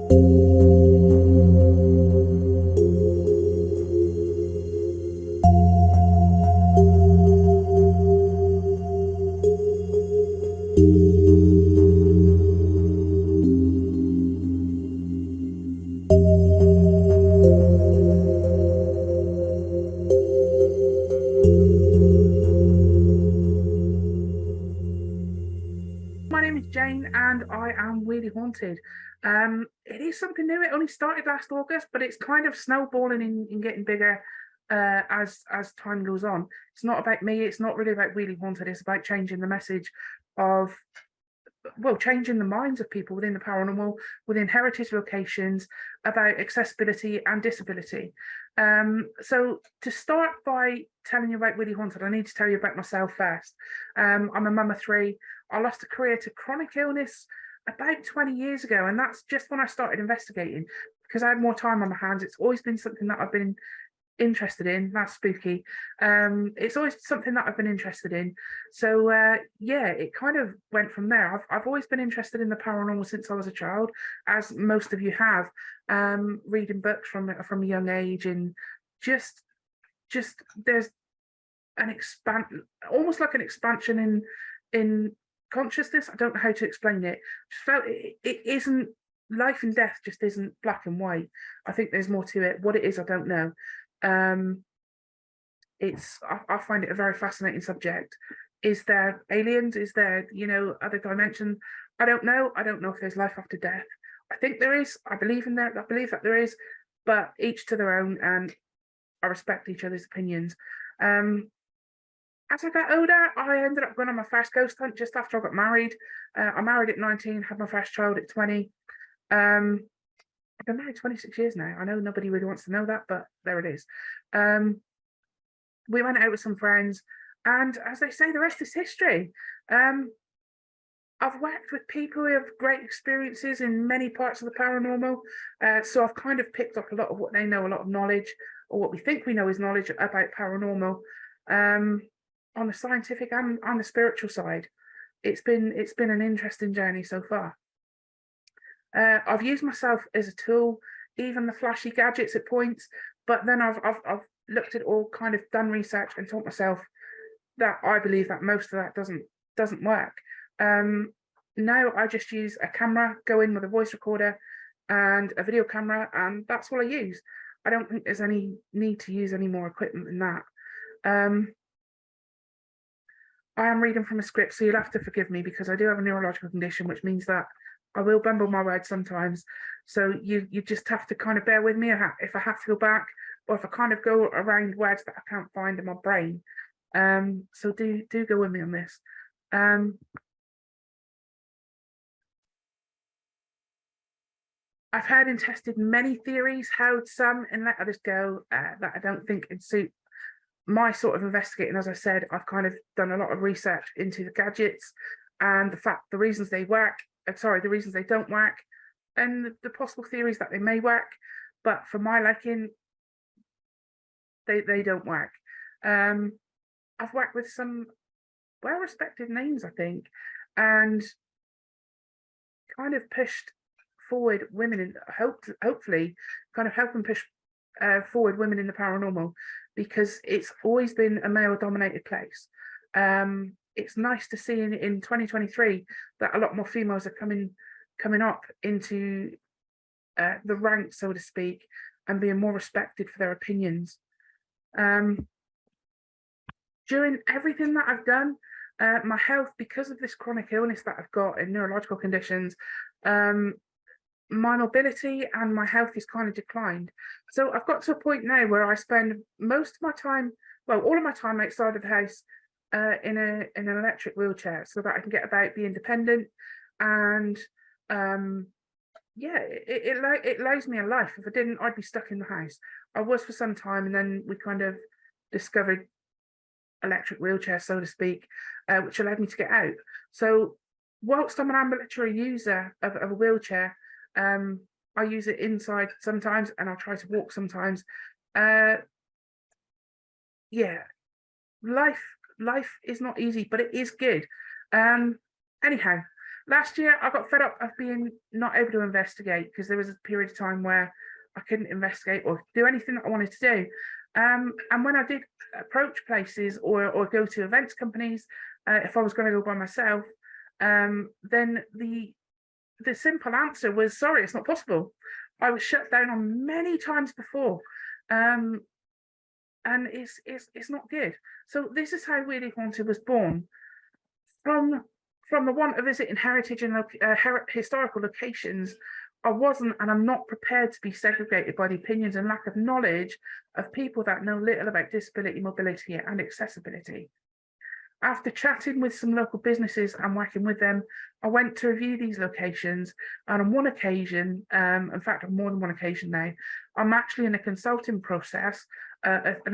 My name is Jane and I am really haunted. It is something new. It only started last August, but it's kind of snowballing in getting bigger as time goes on. It's not about me. It's not really about really haunted. It's about changing the message of, well, changing the minds of people within the paranormal, within heritage locations, about accessibility and disability. So to start by telling you about Really Haunted, I need to tell you about myself first. I'm a mum of three. I lost a career to chronic illness about 20 years ago, and that's just when I started investigating because I had more time on my hands. It's always been something that I've been interested in. That's spooky. It's always something that I've been interested in. So yeah, it kind of went from there. I've always been interested in the paranormal since I was a child, as most of you have. Reading books from a young age, and just there's an almost like an expansion in consciousness. I don't know how to explain it. Just felt it isn't, life and death just isn't black and white. I think there's more to it. What it is, I don't know. I find it a very fascinating subject. Is there aliens? Is there, other dimensions? I don't know. I don't know if there's life after death. I think there is. I believe in there. I believe that there is, but each to their own, and I respect each other's opinions. As I got older, I ended up going on my first ghost hunt just after I got married. I married at 19, had my first child at 20. I've been married 26 years now. I know nobody really wants to know that, but there it is. We went out with some friends, and as they say, the rest is history. I've worked with people who have great experiences in many parts of the paranormal, so I've kind of picked up a lot of what they know, a lot of knowledge, or what we think we know is knowledge about paranormal, on the scientific and on the spiritual side. It's been an interesting journey so far. I've used myself as a tool, even the flashy gadgets at points, but then I've looked at all, kind of done research and taught myself that I believe that most of that doesn't work. Now I just use a camera, go in with a voice recorder and a video camera, and that's what I use. I don't think there's any need to use any more equipment than that. I am reading from a script, so you'll have to forgive me because I do have a neurological condition, which means that I will bumble my words sometimes. So you just have to kind of bear with me if I have to go back, or if I kind of go around words that I can't find in my brain. So do go with me on this. I've heard and tested many theories, held some, and let others go that I don't think would suit my sort of investigating. As I said, I've kind of done a lot of research into the gadgets and the reasons they work, the reasons they don't work, and the possible theories that they may work, but for my liking, they don't work. I've worked with some well-respected names, I think, and kind of pushed forward women, and hopefully kind of helping push forward women in the paranormal, because it's always been a male-dominated place. It's nice to see in 2023 that a lot more females are coming up into the ranks, so to speak, and being more respected for their opinions. During everything that I've done, my health, because of this chronic illness that I've got and neurological conditions, my mobility and my health is kind of declined. So I've got to a point now where I spend most of my time, well, all of my time outside of the house, in an electric wheelchair, so that I can get about, be independent, and yeah, it allows me a life. If I didn't, I'd be stuck in the house. I was for some time, and then we kind of discovered electric wheelchair, so to speak, which allowed me to get out. So whilst I'm an ambulatory user of a wheelchair, I use it inside sometimes, and I'll try to walk sometimes. Yeah, life is not easy, but it is good. Anyhow, last year I got fed up of being not able to investigate, because there was a period of time where I couldn't investigate or do anything that I wanted to do. And when I did approach places or go to events companies, if I was going to go by myself, then the simple answer was, sorry, it's not possible. I was shut down on many times before. And it's not good. So this is how Weirdly Haunted was born, from the want of visiting heritage and historical locations. I wasn't, and I'm not prepared to be segregated by the opinions and lack of knowledge of people that know little about disability, mobility, and accessibility. After chatting with some local businesses and working with them, I went to review these locations, and on one occasion, in fact, on more than one occasion now, I'm actually in a consulting process, an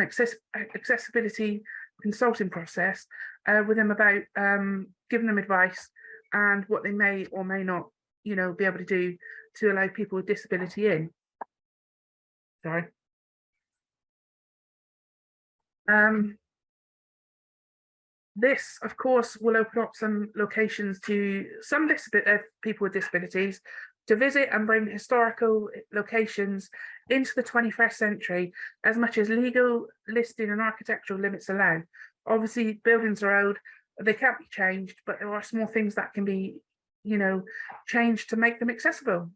accessibility consulting process with them about giving them advice and what they may or may not, be able to do to allow people with disability in. Sorry. This, of course, will open up some locations to some people with disabilities to visit and bring historical locations into the 21st century as much as legal listing and architectural limits allow. Obviously, buildings are old, they can't be changed, but there are small things that can be, changed to make them accessible.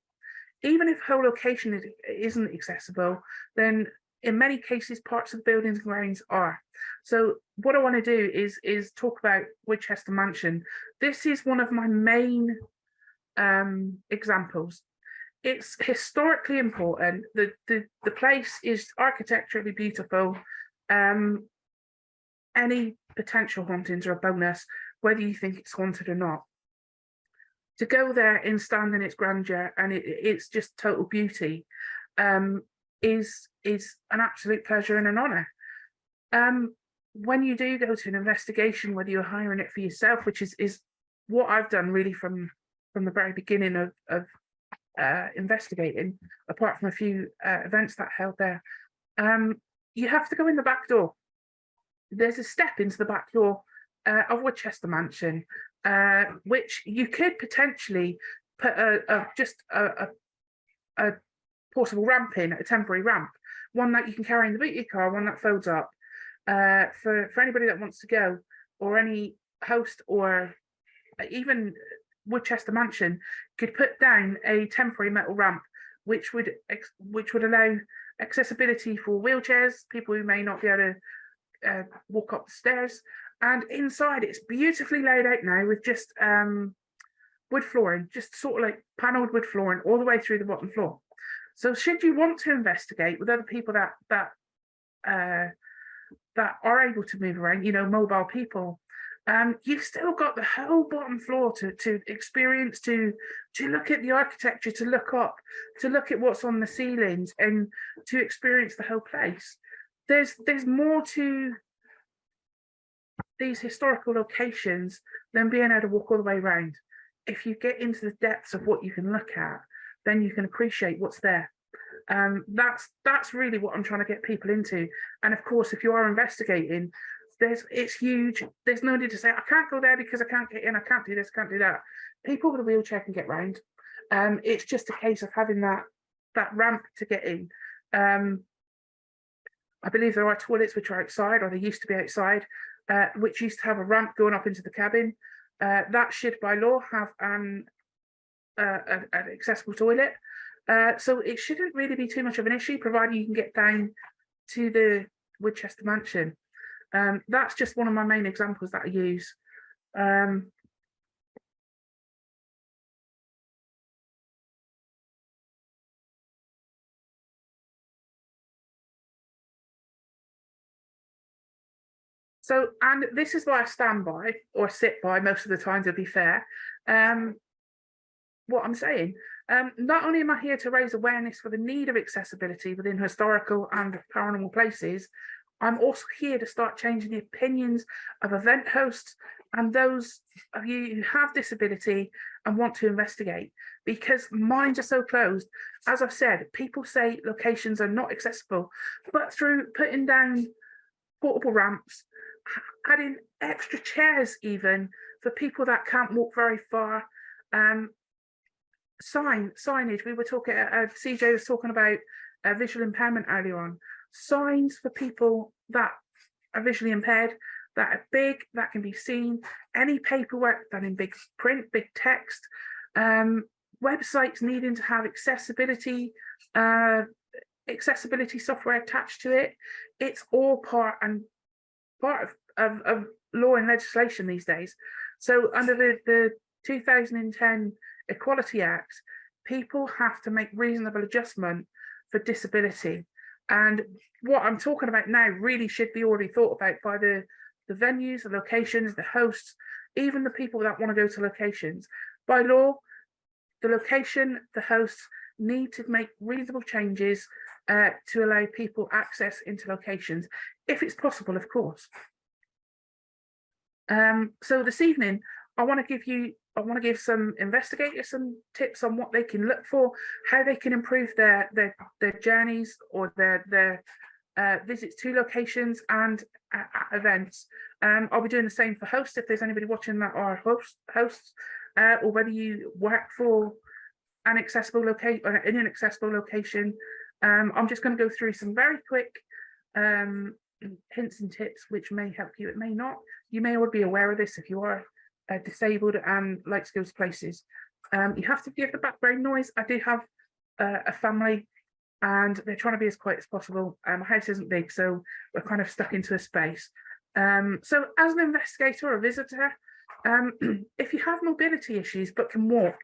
Even if whole location isn't accessible, then in many cases, parts of the buildings and grounds are. So what I want to do is talk about Winchester Mansion. This is one of my main examples. It's historically important. The place is architecturally beautiful. Any potential hauntings are a bonus, whether you think it's haunted or not. To go there and stand in its grandeur and it's just total beauty is an absolute pleasure and an honor. When you do go to an investigation, whether you're hiring it for yourself, which is what I've done really from the very beginning of investigating, apart from a few events that held there, you have to go in the back door. There's a step into the back door of Winchester Mansion, which you could potentially put just a portable ramp in, a temporary ramp, one that you can carry in the boot of your car, one that folds up, for anybody that wants to go, or any host, or even Winchester Mansion could put down a temporary metal ramp, which would allow accessibility for wheelchairs, people who may not be able to walk up the stairs. And inside, it's beautifully laid out now with just wood flooring, just sort of like panelled wood flooring all the way through the bottom floor. So should you want to investigate with other people that are able to move around, mobile people, you've still got the whole bottom floor to experience, to look at the architecture, to look up, to look at what's on the ceilings, and to experience the whole place. There's more to these historical locations than being able to walk all the way around. If you get into the depths of what you can look at, then you can appreciate what's there. That's really what I'm trying to get people into. And of course, if you are investigating, it's huge. There's no need to say, I can't go there because I can't get in, I can't do this, can't do that. People with a wheelchair can get round. It's just a case of having that ramp to get in. I believe there are toilets which are outside, or they used to be outside, which used to have a ramp going up into the cabin. That should, by law, have an accessible toilet. So it shouldn't really be too much of an issue, provided you can get down to the Winchester Mansion. That's just one of my main examples that I use. So, and this is why I stand by, or sit by most of the time, to be fair, what I'm saying. Not only am I here to raise awareness for the need of accessibility within historical and paranormal places, I'm also here to start changing the opinions of event hosts and those of you who have disability and want to investigate, because minds are so closed. As I've said, people say locations are not accessible, but through putting down portable ramps, adding extra chairs even for people that can't walk very far, Signage. We were talking, CJ was talking about visual impairment earlier on. Signs for people that are visually impaired, that are big, that can be seen. Any paperwork done in big print, big text. Websites needing to have accessibility software attached to it. It's all part of law and legislation these days. So under the 2010 Equality Act, people have to make reasonable adjustment for disability. And what I'm talking about now really should be already thought about by the venues, the locations, the hosts, even the people that want to go to locations. By law, the location, the hosts need to make reasonable changes to allow people access into locations, if it's possible, of course. So this evening, I want to give some investigators some tips on what they can look for, how they can improve their journeys or their visits to locations and events. I'll be doing the same for hosts. If there's anybody watching that are hosts, or whether you work for an accessible location or in an accessible location, I'm just going to go through some very quick hints and tips, which may help you. It may not. You may already be aware of this if you are disabled and like to go to places. You have to give the background noise. I do have a family and they're trying to be as quiet as possible. My house isn't big, so we're kind of stuck into a space. So as an investigator or a visitor, if you have mobility issues but can walk,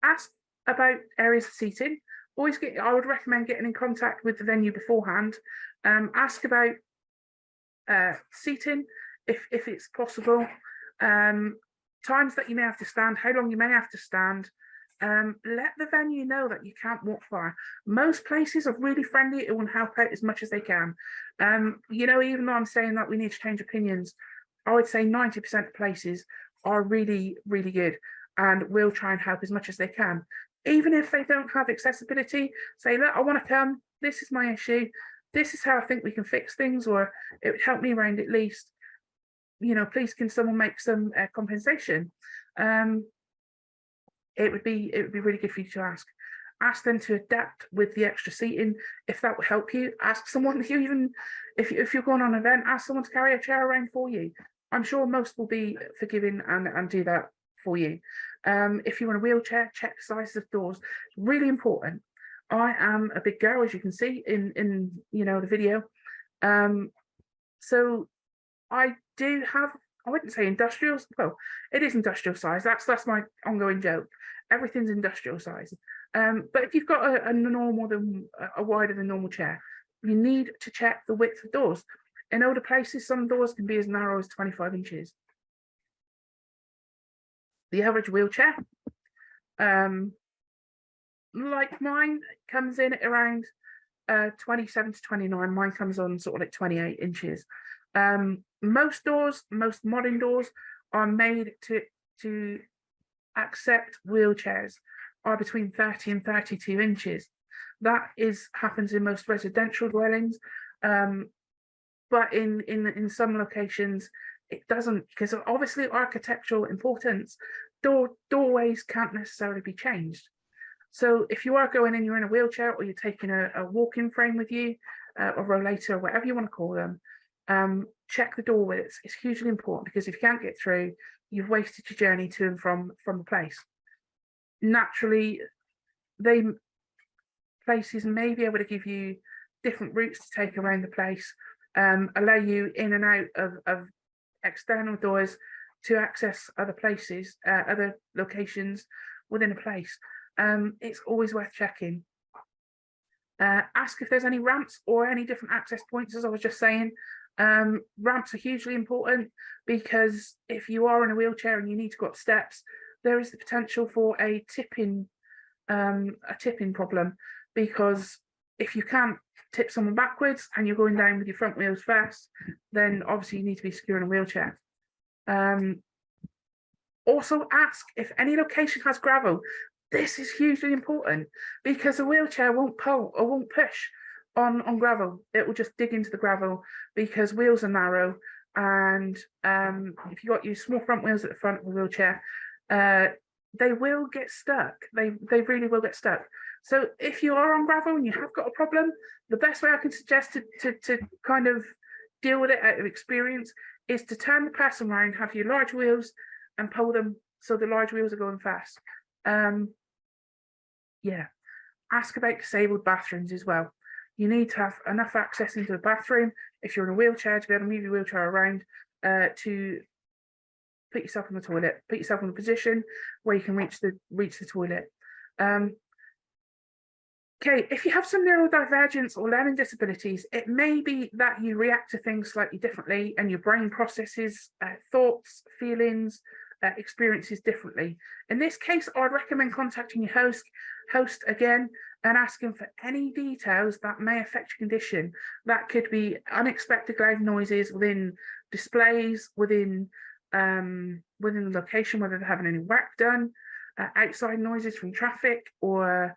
ask about areas of seating. I would recommend getting in contact with the venue beforehand. Ask about seating if it's possible. Times that you may have to stand, how long you may have to stand. Let the venue know that you can't walk far. Most places are really friendly. It will help out as much as they can. Even though I'm saying that we need to change opinions, I would say 90% of places are really, really good and will try and help as much as they can. Even if they don't have accessibility, say, look, I want to come, this is my issue, this is how I think we can fix things, or it would help me around at least. Please can someone make some compensation? It would be really good for you to ask them to adapt with the extra seating if that will help you. Ask someone, if you're going on an event, ask someone to carry a chair around for you. I'm sure most will be forgiving and do that for you. If you're in a wheelchair, check the sizes of doors. Really important. I am a big girl, as you can see in the video. So I do have, I wouldn't say industrial, well, it is industrial size. That's my ongoing joke. Everything's industrial size. But if you've got a wider than normal chair, you need to check the width of doors. In older places, some doors can be as narrow as 25 inches. The average wheelchair, like mine, comes in at around 27 to 29. Mine comes on sort of like 28 inches. Most modern doors are made to accept wheelchairs are between 30 and 32 inches. That happens in most residential dwellings, but in some locations it doesn't, because of obviously architectural importance. Doorways can't necessarily be changed. So if you are going in, you're in a wheelchair, or you're taking a walk-in frame with you, a rollator, whatever you want to call them, check the door widths. It's hugely important, because if you can't get through, you've wasted your journey to and from the place. Naturally, places may be able to give you different routes to take around the place, allow you in and out of external doors to access other places, other locations within a place. It's always worth checking. Ask if there's any ramps or any different access points, as I was just saying. Ramps are hugely important, because if you are in a wheelchair and you need to go up steps, there is the potential for a tipping problem, because if you can't tip someone backwards and you're going down with your front wheels first, then obviously you need to be secure in a wheelchair. Also ask if any location has gravel. This is hugely important, because a wheelchair won't pull or won't push on gravel. It will just dig into the gravel, because wheels are narrow, and if you got your small front wheels at the front of a wheelchair, they will get stuck. They really will get stuck. So if you are on gravel and you have got a problem, the best way I can suggest to kind of deal with it out of experience is to turn the person around, have your large wheels and pull them so the large wheels are going fast. Yeah, ask about disabled bathrooms as well. You need to have enough access into the bathroom if you're in a wheelchair to be able to move your wheelchair around, to put yourself in the toilet, put yourself in a position where you can reach the toilet. Okay, if you have some neurodivergence or learning disabilities, it may be that you react to things slightly differently and your brain processes thoughts, feelings, experiences differently. In this case, I'd recommend contacting your host again and asking for any details that may affect your condition. That could be unexpected loud noises within displays, within the location, whether they're having any work done, outside noises from traffic, or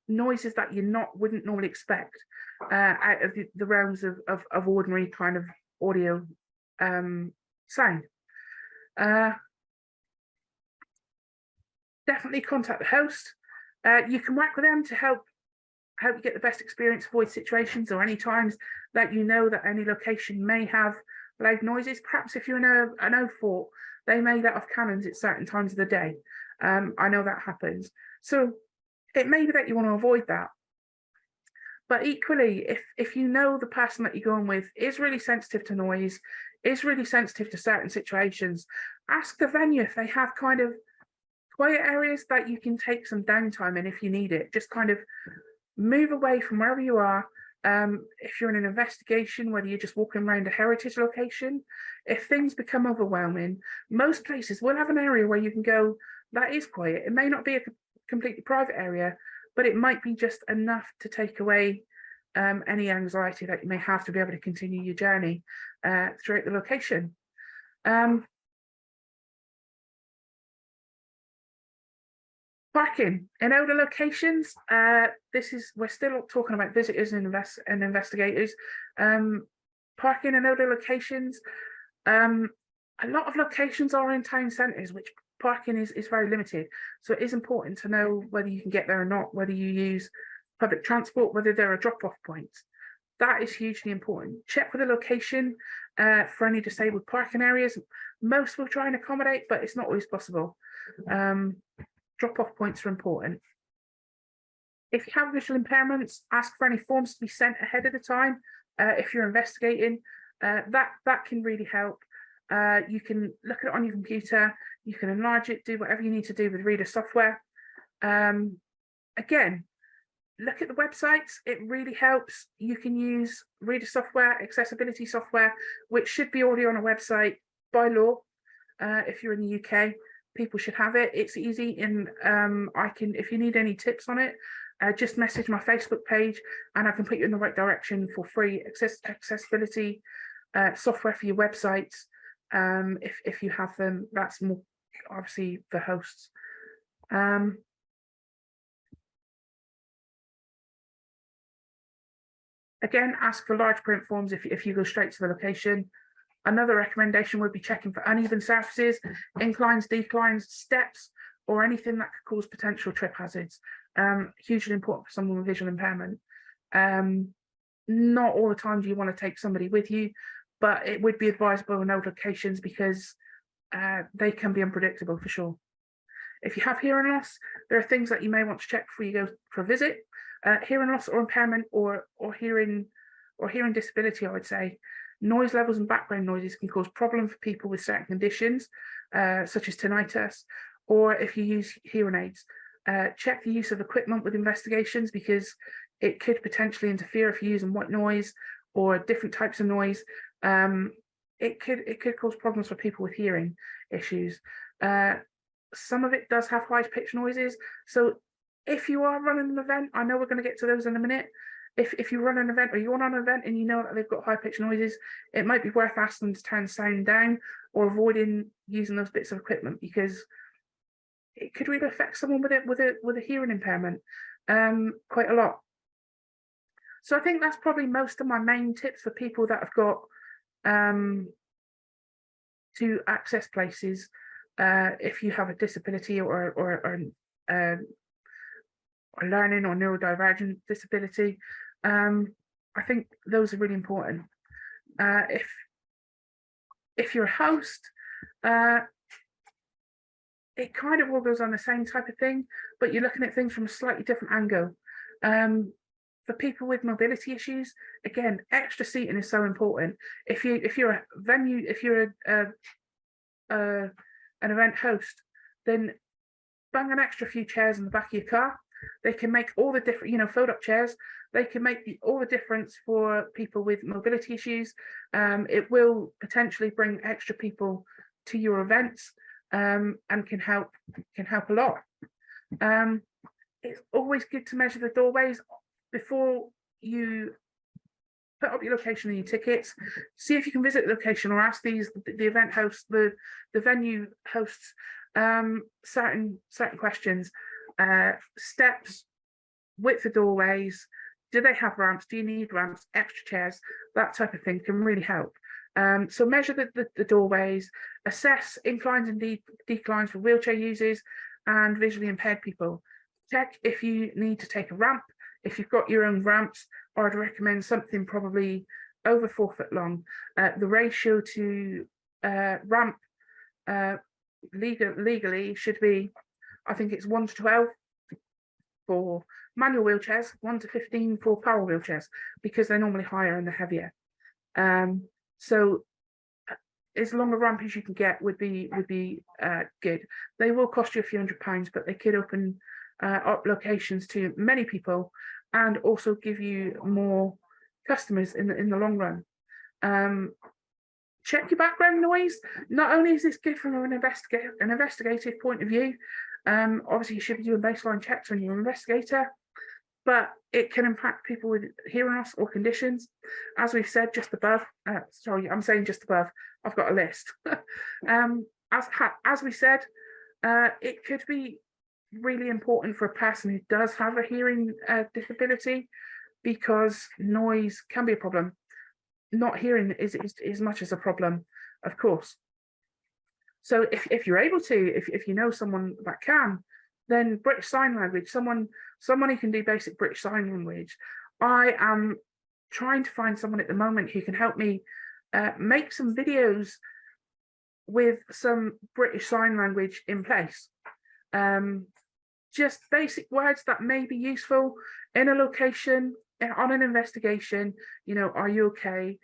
noises that you wouldn't normally expect out of the realms of ordinary kind of audio sound. Definitely contact the host. You can work with them to help you get the best experience, avoid situations or any times that you know that any location may have loud noises. Perhaps if you're in an O4, they may let off cannons at certain times of the day. I know that happens. So it may be that you want to avoid that. But equally, if you know the person that you're going with is really sensitive to noise, is really sensitive to certain situations, ask the venue if they have kind of quiet areas that you can take some downtime in if you need it. Just kind of move away from wherever you are. If you're in an investigation, whether you're just walking around a heritage location, if things become overwhelming, most places will have an area where you can go that is quiet. It may not be a completely private area, but it might be just enough to take away any anxiety that you may have to be able to continue your journey throughout the location. Parking in older locations. We're still talking about visitors and investigators. Parking in older locations. A lot of locations are in town centres, which parking is very limited. So it is important to know whether you can get there or not, whether you use public transport, whether there are drop-off points. That is hugely important. Check with the location for any disabled parking areas. Most will try and accommodate, but it's not always possible. Drop-off points are important. If you have visual impairments, ask for any forms to be sent ahead of the time. If you're investigating, that can really help. You can look at it on your computer, you can enlarge it, do whatever you need to do with reader software. Again, look at the websites, it really helps. You can use reader software, accessibility software, which should be already on a website by law. If you're in the UK, people should have it. It's easy, and if you need any tips on it, just message my Facebook page and I can put you in the right direction for free accessibility software for your websites. If you have them, that's more obviously the hosts. Again, ask for large print forms if you go straight to the location. Another recommendation would be checking for uneven surfaces, inclines, declines, steps, or anything that could cause potential trip hazards. Hugely important for someone with visual impairment. Not all the time do you want to take somebody with you, but it would be advisable in old locations because they can be unpredictable for sure. If you have hearing loss, there are things that you may want to check before you go for a visit. Hearing loss or impairment or hearing disability, I would say. Noise levels and background noises can cause problems for people with certain conditions, such as tinnitus, or if you use hearing aids. Check the use of equipment with investigations because it could potentially interfere if you're using white noise or different types of noise. It could cause problems for people with hearing issues. Some of it does have high-pitched noises. So if you are running an event, I know we're going to get to those in a minute. If you run an event or you're on an event and you know that they've got high-pitched noises, it might be worth asking them to turn sound down or avoiding using those bits of equipment because it could really affect someone with a hearing impairment quite a lot. So I think that's probably most of my main tips for people that have got to access places if you have a disability or learning or neurodivergent disability. I think those are really important. If you're a host, it kind of all goes on the same type of thing, but you're looking at things from a slightly different angle. For people with mobility issues, again, extra seating is so important. If you're a venue, if you're an event host, then bang an extra few chairs in the back of your car. They can make all the different, fold up chairs. They can make all the difference for people with mobility issues. It will potentially bring extra people to your events, and can help a lot. It's always good to measure the doorways before you put up your location and your tickets. See if you can visit the location, or ask the event hosts, the venue hosts, certain questions. Steps, width of doorways, do they have ramps, do you need ramps, extra chairs, that type of thing can really help. So measure the doorways, assess inclines and declines for wheelchair users and visually impaired people. Check if you need to take a ramp. If you've got your own ramps, I'd recommend something probably over 4 foot long. The ratio to ramp legally should be, I think it's 1 to 12 for manual wheelchairs, 1 to 15 for power wheelchairs, because they're normally higher and they're heavier. So as long a ramp as you can get would be good. They will cost you a few £100s, but they could open up locations to many people and also give you more customers in the long run. Check your background noise. Not only is this good from an investigative point of view, obviously you should be doing baseline checks when you're an investigator, but it can impact people with hearing loss or conditions. As we've said just above, sorry, I'm saying just above, I've got a list. As we said, it could be really important for a person who does have a hearing disability, because noise can be a problem. Not hearing is as much as a problem, of course. So if you're able to, if you know someone that can, then British Sign Language, someone who can do basic British Sign Language. I am trying to find someone at the moment who can help me make some videos with some British Sign Language in place. Just basic words that may be useful in a location, on an investigation. Are you okay?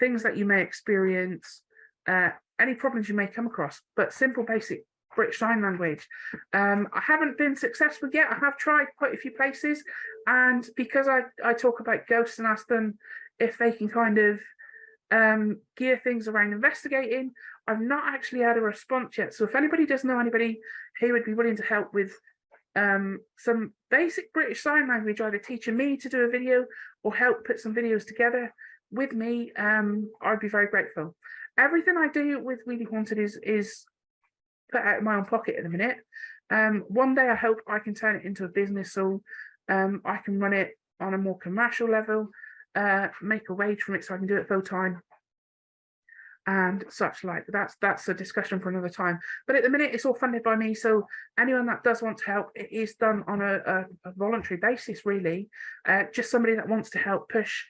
Things that you may experience, any problems you may come across, but simple basic British Sign Language. I haven't been successful yet. I have tried quite a few places, and because I talk about ghosts and ask them if they can kind of gear things around investigating, I've not actually had a response yet. So if anybody does know anybody who would be willing to help with some basic British Sign Language, either teaching me to do a video or help put some videos together with me, I'd be very grateful. Everything I do with Really Haunted is put out of my own pocket at the minute. One day I hope I can turn it into a business, so I can run it on a more commercial level, make a wage from it so I can do it full time and such like. That's a discussion for another time. But at the minute it's all funded by me, so anyone that does want to help, it is done on a voluntary basis, really. Just somebody that wants to help push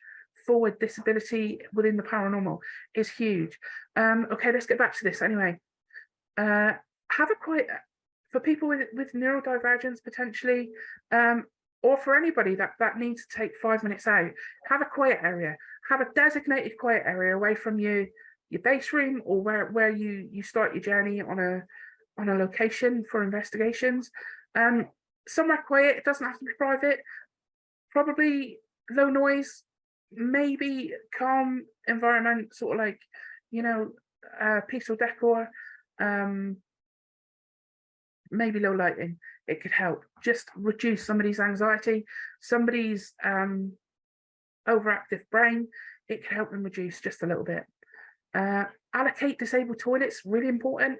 forward disability within the paranormal is huge. Okay, let's get back to this anyway. Have a quiet, for people with neurodivergence potentially, or for anybody that needs to take 5 minutes out, have a quiet area, have a designated quiet area away from your base room, or where you start your journey on a location for investigations. Somewhere quiet. It doesn't have to be private. Probably low noise, maybe calm environment, sort of like peaceful decor. Maybe low lighting. It could help just reduce somebody's anxiety, somebody's overactive brain. It could help them reduce just a little bit. Allocate disabled toilets, really important.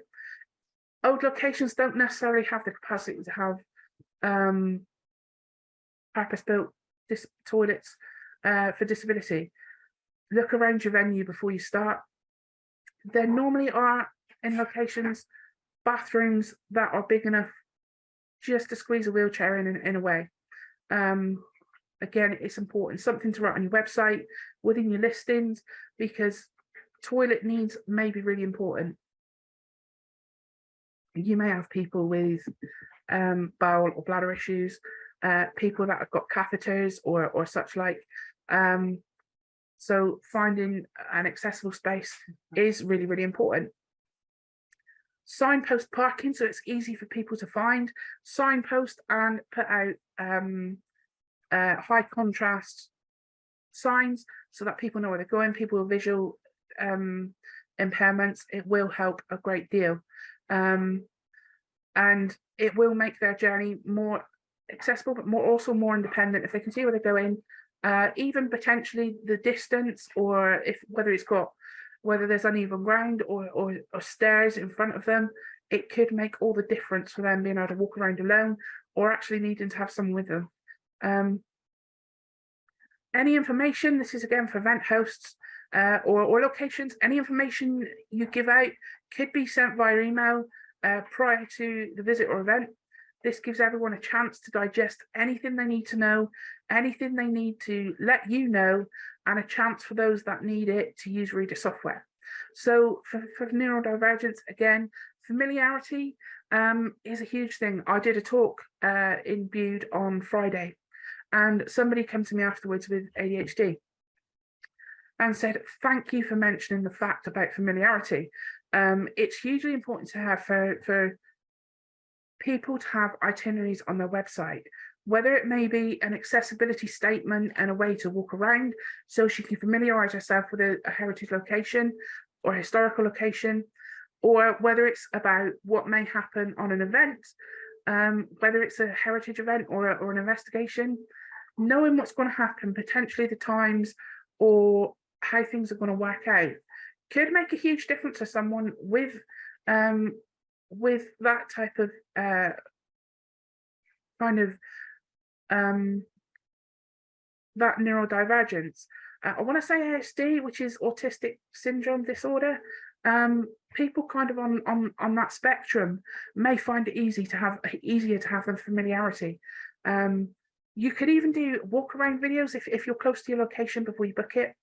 Old locations don't necessarily have the capacity to have purpose-built toilets for disability. Look around your venue before you start. There normally are in locations bathrooms that are big enough just to squeeze a wheelchair in a way. Again, it's important, something to write on your website, within your listings, because toilet needs may be really important. You may have people with bowel or bladder issues, people that have got catheters or such like. So finding an accessible space is really, really important. Signpost parking, so it's easy for people to find. Signpost and put out high contrast signs so that people know where they're going. People with visual impairments, it will help a great deal. And it will make their journey more accessible, but also more independent if they can see where they're going. Even potentially the distance, or whether there's uneven ground or stairs in front of them, it could make all the difference for them being able to walk around alone or actually needing to have someone with them. Any information, this is again for event hosts or locations, any information you give out could be sent via email prior to the visit or event. This gives everyone a chance to digest anything they need to know, anything they need to let you know, and a chance for those that need it to use reader software. So for neurodivergence, again, familiarity is a huge thing. I did a talk in Bude on Friday, and somebody came to me afterwards with ADHD and said, thank you for mentioning the fact about familiarity. It's hugely important to have for people to have itineraries on their website, whether it may be an accessibility statement and a way to walk around so she can familiarize herself with a heritage location or historical location, or whether it's about what may happen on an event, whether it's a heritage event or an investigation. Knowing what's going to happen, potentially the times or how things are going to work out, could make a huge difference to someone with that type of that neurodivergence. I want to say ASD, which is autistic syndrome disorder. People kind of on that spectrum may find it easier to have the familiarity. You could even do walk around videos if you're close to your location before you book it.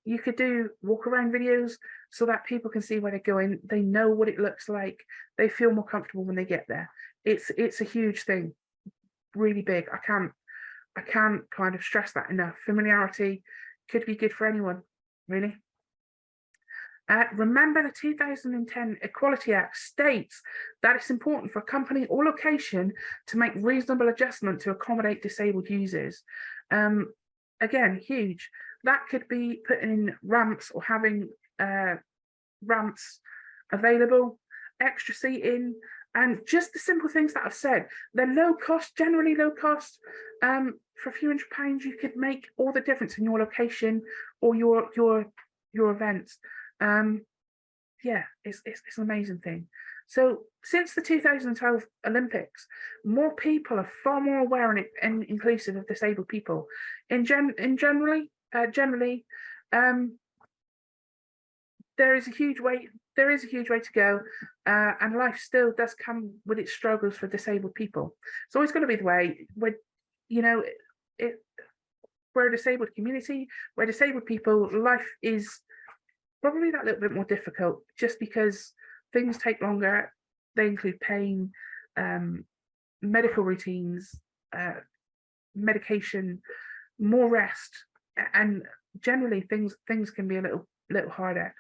You could do walk around videos so that people can see where they're going. They know what it looks like. They feel more comfortable when they get there. It's a huge thing, really big. I can't kind of stress that enough. Familiarity could be good for anyone, really. Remember, the 2010 Equality Act states that it's important for a company or location to make reasonable adjustment to accommodate disabled users. Again, huge. That could be putting in ramps or having ramps available, extra seating, and just the simple things that I've said. They're low cost, generally low cost. For a few £100, you could make all the difference in your location or your events. Yeah, it's an amazing thing. So since the 2012 Olympics, more people are far more aware and inclusive of disabled people. Generally, there is a huge way to go, and life still does come with its struggles for disabled people. It's always going to be the way. We're a disabled community, we're disabled people, life is probably that little bit more difficult just because things take longer. They include pain, medical routines, medication, more rest, and generally things can be a little harder.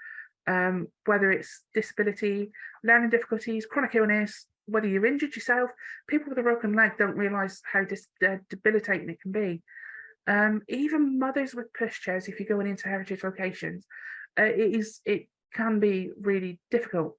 Whether it's disability, learning difficulties, chronic illness, whether you're injured yourself, people with a broken leg don't realise how debilitating it can be. Even mothers with pushchairs, if you're going into heritage locations, it can be really difficult.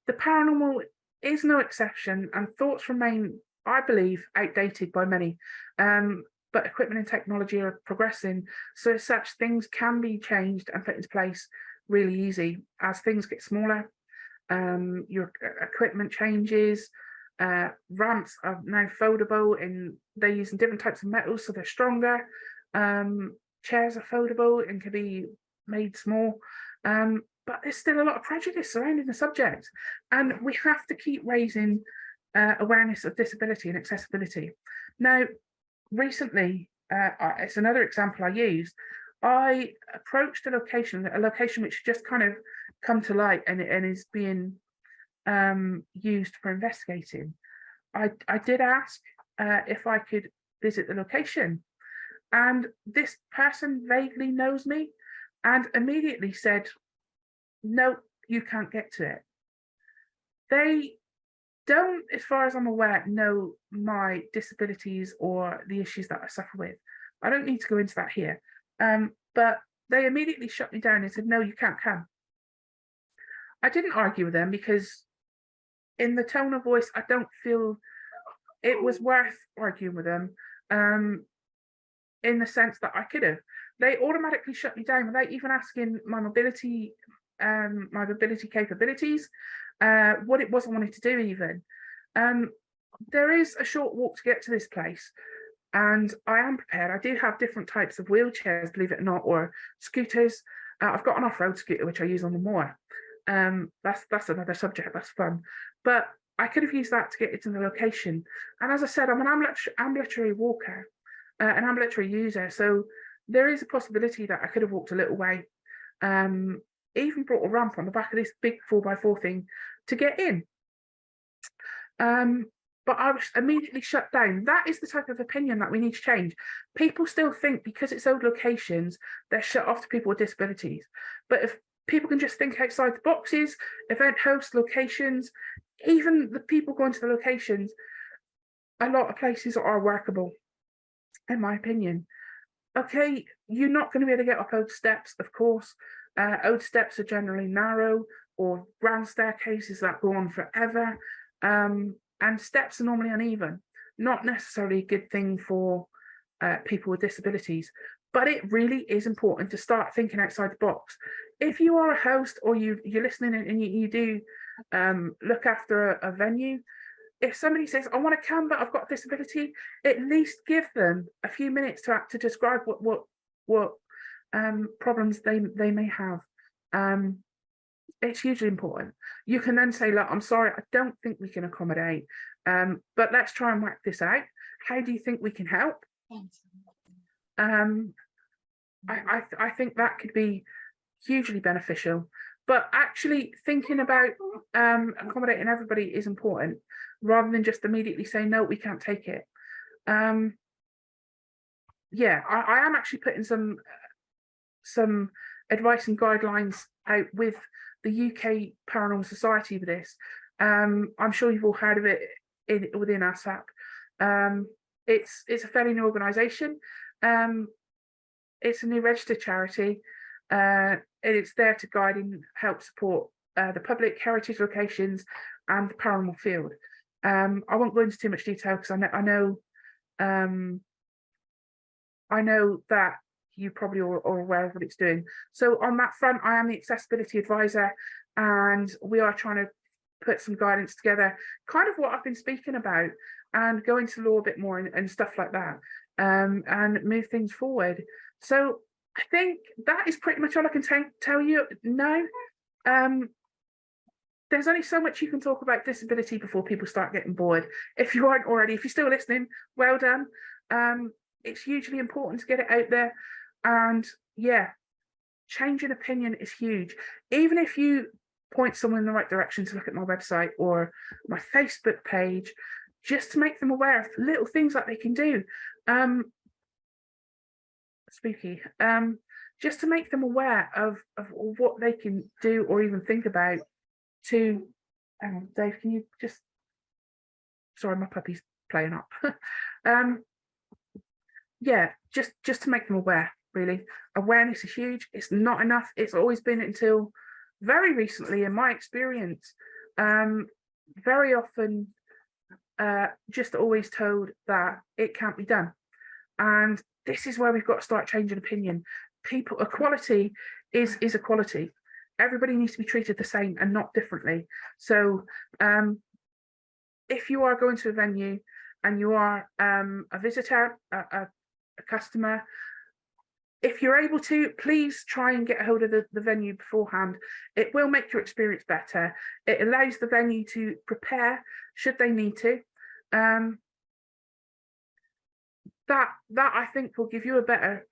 The paranormal is no exception, and thoughts remain, I believe, outdated by many. But equipment and technology are progressing, so as such, things can be changed and put into place really easy. As things get smaller, your equipment changes. Ramps are now foldable, and they're using different types of metals, so they're stronger. Chairs are foldable and can be made small. but there's still a lot of prejudice surrounding the subject, and we have to keep raising awareness of disability and accessibility. Now, recently, it's another example I used. I approached a location which just kind of come to light and is being used for investigating. I did ask if I could visit the location, and this person vaguely knows me and immediately said, no, you can't get to it. They don't, as far as I'm aware, know my disabilities or the issues that I suffer with. I don't need to go into that here. But they immediately shut me down and said, no, you can't come. I didn't argue with them because in the tone of voice, I don't feel it was worth arguing with them in the sense that I could have. They automatically shut me down without even asking my mobility capabilities, what it was I wanted to do even. There is a short walk to get to this place, and I am prepared. I do have different types of wheelchairs, believe it or not, or scooters. I've got an off-road scooter which I use on the moor. That's another subject. That's fun, but I could have used that to get into the location. And as I said, I'm an ambulatory walker, an ambulatory user, so there is a possibility that I could have walked a little way. Even brought a ramp on the back of this big 4x4 thing to get in. But I was immediately shut down. That is the type of opinion that we need to change. People still think because it's old locations, they're shut off to people with disabilities. But if people can just think outside the boxes, event hosts, locations, even the people going to the locations, a lot of places are workable, in my opinion. Okay, you're not going to be able to get up old steps, of course. Old steps are generally narrow or grand staircases that go on forever. And steps are normally uneven, not necessarily a good thing for people with disabilities. But it really is important to start thinking outside the box. If you are a host or you're listening and you do look after a venue, if somebody says, I want to come, but I've got a disability, at least give them a few minutes to describe what problems they may have. It's hugely important. You can then say, look, I'm sorry, I don't think we can accommodate, but let's try and work this out. How do you think we can help? I think that could be hugely beneficial. But actually thinking about accommodating everybody is important, rather than just immediately saying, no, we can't take it. Yeah, I am actually putting some advice and guidelines out with the UK Paranormal Society with this. I'm sure you've all heard of it within ASSAP. It's a fairly new organisation. It's a new registered charity. It's there to guide and help support the public heritage locations and the paranormal field. I won't go into too much detail because I know that you probably are aware of what it's doing. So on that front, I am the accessibility advisor, and we are trying to put some guidance together, kind of what I've been speaking about, and go into law a bit more and stuff like that, and move things forward. So I think that is pretty much all I can tell you now. There's only so much you can talk about disability before people start getting bored. If you aren't already, if you're still listening, well done. It's hugely important to get it out there. And yeah, changing opinion is huge. Even if you point someone in the right direction to look at my website or my Facebook page, just to make them aware of little things that they can do. Spooky. Just to make them aware of what they can do or even think about to, Dave, can you just, sorry, my puppy's playing up. Yeah, just to make them aware, really. Awareness is huge. It's not enough. It's always been, until very recently, in my experience, very often just always told that it can't be done. And this is where we've got to start changing opinion. People, equality is equality. Everybody needs to be treated the same and not differently. So if you are going to a venue and you are a visitor, a customer, if you're able to, please try and get a hold of the venue beforehand. It will make your experience better. It allows the venue to prepare should they need to. That I think will give you a better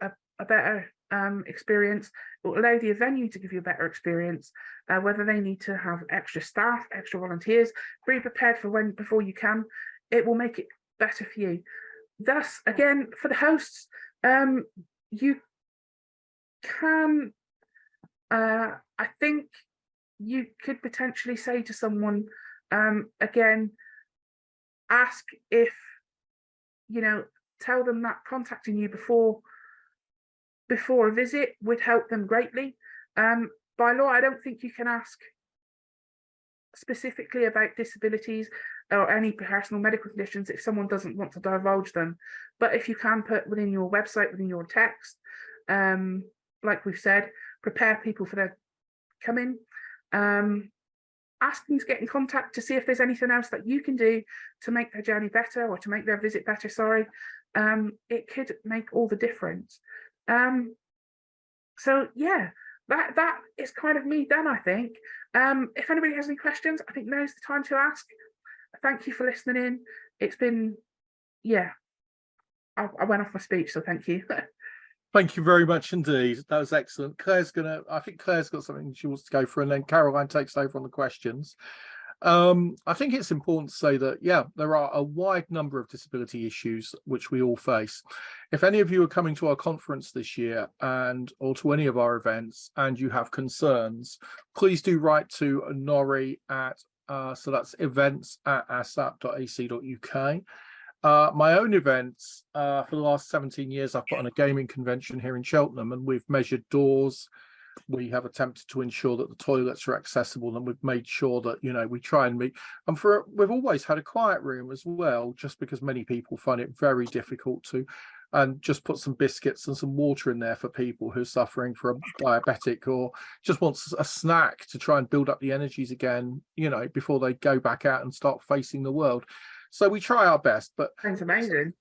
experience. It will allow the venue to give you a better experience, whether they need to have extra staff, extra volunteers. Be prepared for when before you can. It will make it better for you. Thus, again, for the hosts, you can, I think you could potentially say to someone, again, ask if, tell them that contacting you before a visit would help them greatly. By law, I don't think you can ask specifically about disabilities or any personal medical conditions if someone doesn't want to divulge them. But if you can put within your website, within your text, like we've said, prepare people for their coming. Ask them to get in contact to see if there's anything else that you can do to make their journey better or to make their visit better. It could make all the difference. So yeah, that is kind of me done, I think. If anybody has any questions, I think now's the time to ask. Thank you for listening in. It's been, yeah, I went off my speech, so thank you. Thank you very much indeed. That was excellent. I think Claire's got something she wants to go for, and then Caroline takes over on the questions. I think it's important to say that, yeah, there are a wide number of disability issues which we all face. If any of you are coming to our conference this year or to any of our events and you have concerns, please do write to Norrie so that's events@assap.ac.uk. My own events, for the last 17 years, I've put on a gaming convention here in Cheltenham, and we've measured doors. We have attempted to ensure that the toilets are accessible, and we've made sure that, we try and meet. And we've always had a quiet room as well, just because many people find it very difficult to, and just put some biscuits and some water in there for people who are suffering from a diabetic or just wants a snack to try and build up the energies again, before they go back out and start facing the world. So we try our best, but that's amazing.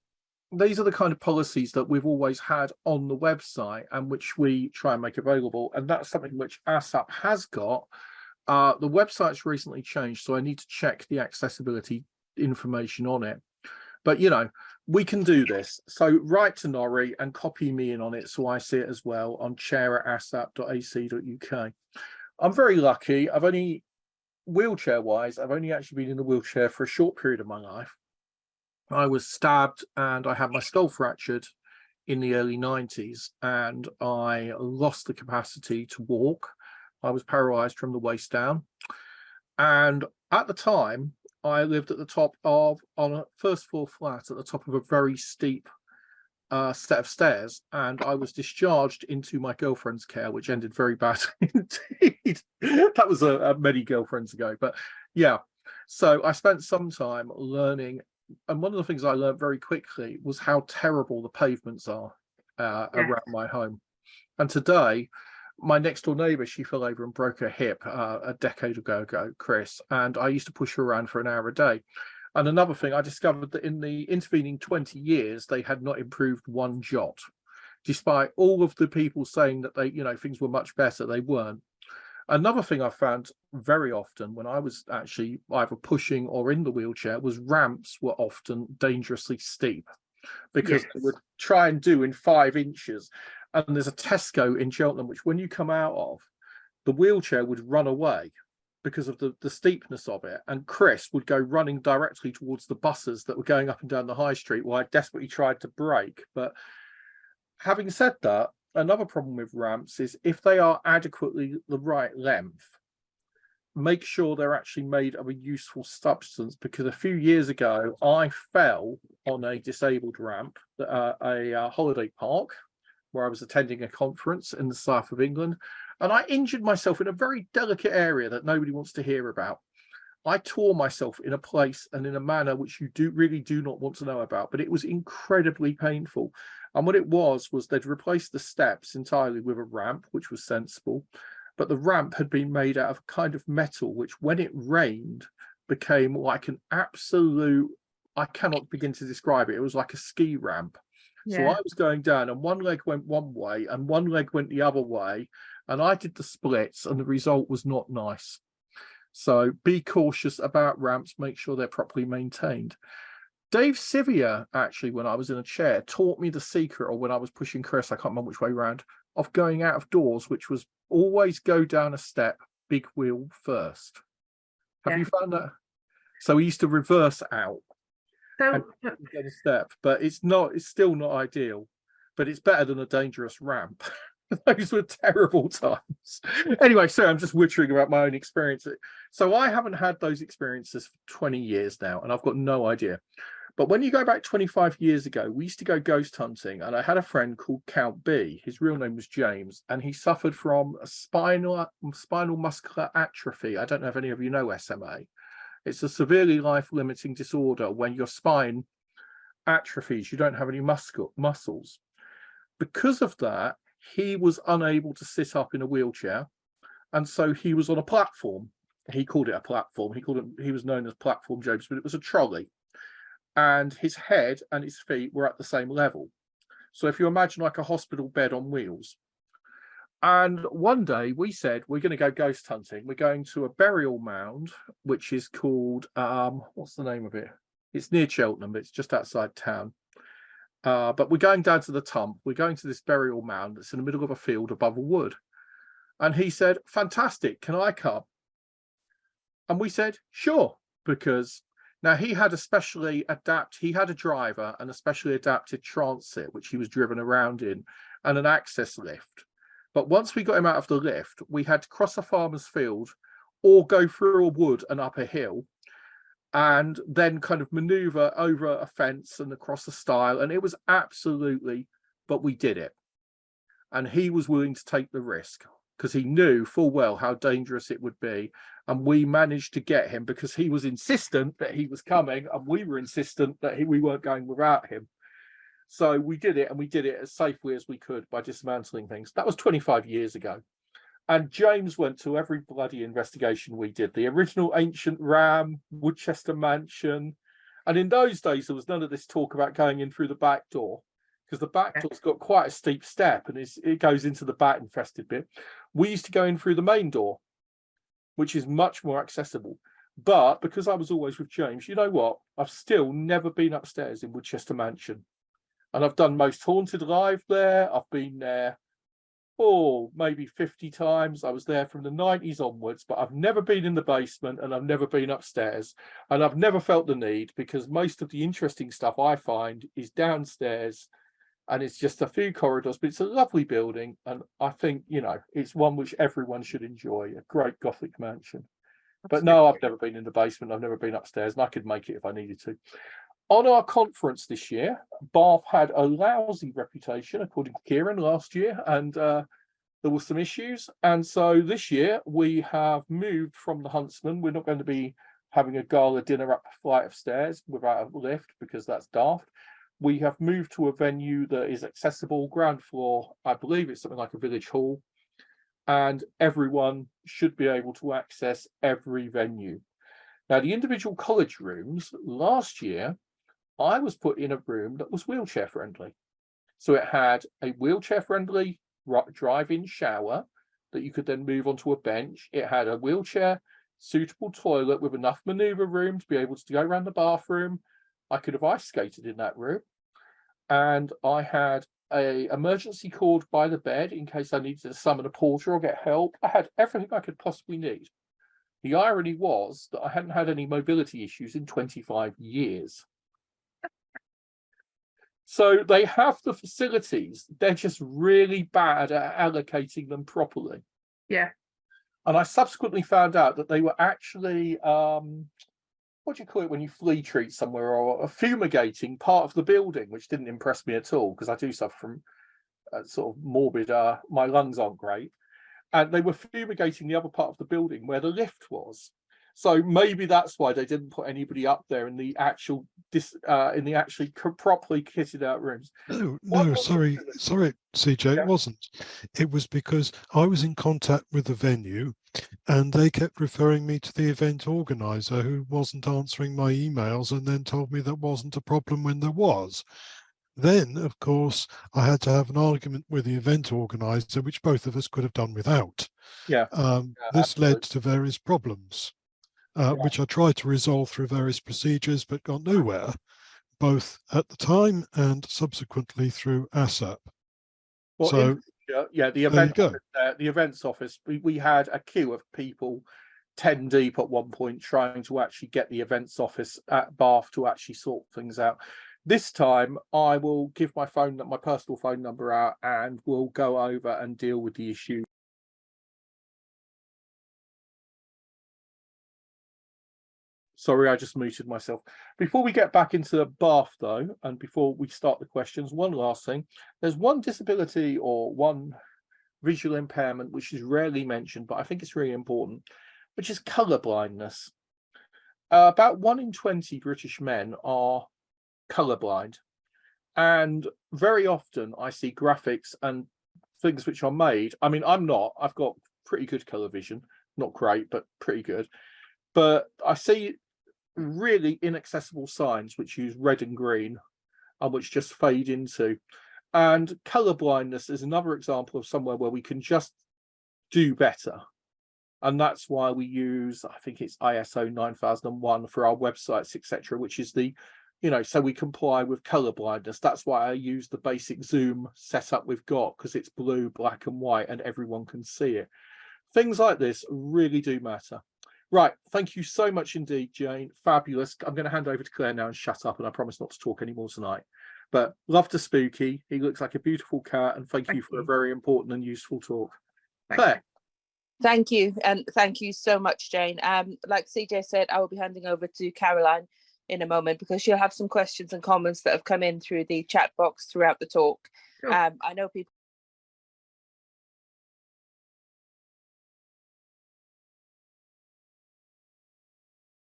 These are the kind of policies that we've always had on the website and which we try and make available. And that's something which ASSAP has got. The website's recently changed, so I need to check the accessibility information on it. But, we can do this. So write to Norrie and copy me in on it so I see it as well on chair@assap.ac.uk. I'm very lucky. Wheelchair-wise, I've only actually been in the wheelchair for a short period of my life. I was stabbed and I had my skull fractured in the early 90s, and I lost the capacity to walk. I was paralyzed from the waist down. And at the time, I lived at the top on a first floor flat at the top of a very steep set of stairs, and I was discharged into my girlfriend's care, which ended very badly indeed. That was many girlfriends ago, but yeah. So I spent some time learning, and one of the things I learned very quickly was how terrible the pavements are around my home. And today, my next door neighbour, she fell over and broke her hip a decade ago, Chris, and I used to push her around for an hour a day. And another thing, I discovered that in the intervening 20 years, they had not improved one jot. Despite all of the people saying that things were much better, they weren't. Another thing I found very often when I was actually either pushing or in the wheelchair was ramps were often dangerously steep, because they would try and do in 5 inches. And there's a Tesco in Cheltenham, which when you come out of, the wheelchair would run away because of the steepness of it. And Chris would go running directly towards the buses that were going up and down the high street while I desperately tried to brake. But having said that, another problem with ramps is if they are adequately the right length, make sure they're actually made of a useful substance, because a few years ago, I fell on a disabled ramp at a holiday park where I was attending a conference in the south of England, and I injured myself in a very delicate area that nobody wants to hear about. I tore myself in a place and in a manner which you really do not want to know about, but it was incredibly painful. And what it was they'd replaced the steps entirely with a ramp, which was sensible, but the ramp had been made out of a kind of metal, which when it rained became like an absolute, I cannot begin to describe it. It was like a ski ramp. So I was going down and one leg went one way and one leg went the other way. And I did the splits and the result was not nice. So be cautious about ramps, make sure they're properly maintained. Dave Sivia, actually, when I was in a chair, taught me the secret, or when I was pushing Chris, I can't remember which way around, of going out of doors, which was always go down a step, big wheel first. Have you found that? So we used to reverse out and get a step, but it's still not ideal, but it's better than a dangerous ramp. Those were terrible times. Anyway, sorry, I'm just wittering about my own experience. So I haven't had those experiences for 20 years now, and I've got no idea. But when you go back 25 years ago, we used to go ghost hunting, and I had a friend called Count B. His real name was James, and he suffered from a spinal muscular atrophy. I don't know if any of you know SMA. It's a severely life-limiting disorder when your spine atrophies, you don't have any muscles. Because of that, he was unable to sit up in a wheelchair, and so he was on a platform. He called it a platform. He was known as Platform James, but it was a trolley. And his head and his feet were at the same level. So if you imagine like a hospital bed on wheels. And one day we said, we're going to go ghost hunting. We're going to a burial mound, which is called, what's the name of it? It's near Cheltenham. It's just outside town. But we're going down to the Tump. We're going to this burial mound that's in the middle of a field above a wood. And he said, fantastic, can I come? And we said, sure, because now he had he had a driver and a specially adapted transit, which he was driven around in, and an access lift. But once we got him out of the lift, we had to cross a farmer's field or go through a wood and up a hill, and then kind of maneuver over a fence and across a stile. And it was absolutely, but we did it. And he was willing to take the risk because he knew full well how dangerous it would be. And we managed to get him because he was insistent that he was coming, and we were insistent that we weren't going without him. So we did it, and we did it as safely as we could by dismantling things. That was 25 years ago. And James went to every bloody investigation we did. The original ancient ram, Woodchester Mansion. And in those days, there was none of this talk about going in through the back door, because the back door's got quite a steep step and it goes into the bat infested bit. We used to go in through the main door, which is much more accessible. But because I was always with James, you know what? I've still never been upstairs in Woodchester Mansion. And I've done Most Haunted Live there. I've been there, maybe 50 times. I was there from the 90s onwards, but I've never been in the basement and I've never been upstairs. And I've never felt the need, because most of the interesting stuff I find is downstairs, and it's just a few corridors, but it's a lovely building. And I think, it's one which everyone should enjoy, a great Gothic mansion. But no, I've never been in the basement. I've never been upstairs, and I could make it if I needed to. On our conference this year, Bath had a lousy reputation, according to Kieran, last year, and there were some issues. And so this year we have moved from the Huntsman. We're not going to be having a gala dinner up a flight of stairs without a lift, because that's daft. We have moved to a venue that is accessible, ground floor. I believe it's something like a village hall, and everyone should be able to access every venue. Now, the individual college rooms, last year, I was put in a room that was wheelchair friendly. So it had a wheelchair friendly drive-in shower that you could then move onto a bench. It had a wheelchair suitable toilet with enough maneuver room to be able to go around the bathroom. I could have ice skated in that room. And I had an emergency cord by the bed in case I needed to summon a porter or get help. I had everything I could possibly need. The irony was that I hadn't had any mobility issues in 25 years. So they have the facilities. They're just really bad at allocating them properly. Yeah. And I subsequently found out that they were actually, what do you call it when you flea treat somewhere, or fumigating part of the building, which didn't impress me at all, because I do suffer from sort of morbid, my lungs aren't great. And they were fumigating the other part of the building where the lift was. So maybe that's why they didn't put anybody up there in the actually properly kitted out rooms. No, sorry, CJ, yeah. It wasn't. It was because I was in contact with the venue, and they kept referring me to the event organizer, who wasn't answering my emails, and then told me that wasn't a problem when there was. Then, of course, I had to have an argument with the event organizer, which both of us could have done without. Yeah. This Absolutely. led to various problems, Yeah. which I tried to resolve through various procedures, but got nowhere, both at the time and subsequently through ASSAP. Well, So yeah, the there you event go. office, the events office, we had a queue of people 10 deep at one point trying to actually get the events office at Bath to actually sort things out. This time I will give my personal phone number out, and we'll go over and deal with the issue. Sorry, I just muted myself. Before we get back into the Bath though, and before we start the questions, one last thing. There's one disability or one visual impairment which is rarely mentioned, but I think it's really important, which is colour blindness. About 1 in 20 British men are colourblind, and very often I see graphics and things which are made. I mean, I'm not. I've got pretty good colour vision, not great, but pretty good. But I see really inaccessible signs which use red and green and which just fade into. And colour blindness is another example of somewhere where we can just do better. And that's why we use, I think it's ISO 9001 for our websites, etc., which is the, so we comply with colour blindness. That's why I use the basic Zoom setup we've got, because it's blue, black and white and everyone can see it. Things like this really do matter. Right, thank you so much indeed, Jayne. Fabulous. I'm going to hand over to Claire now and shut up, and I promise not to talk anymore tonight. But love to Spooky. He looks like a beautiful cat, and thank you for a very important and useful talk. Claire. Thank you, and thank you so much, Jayne. Like CJ said, I will be handing over to Caroline in a moment because she'll have some questions and comments that have come in through the chat box throughout the talk. Sure. I know people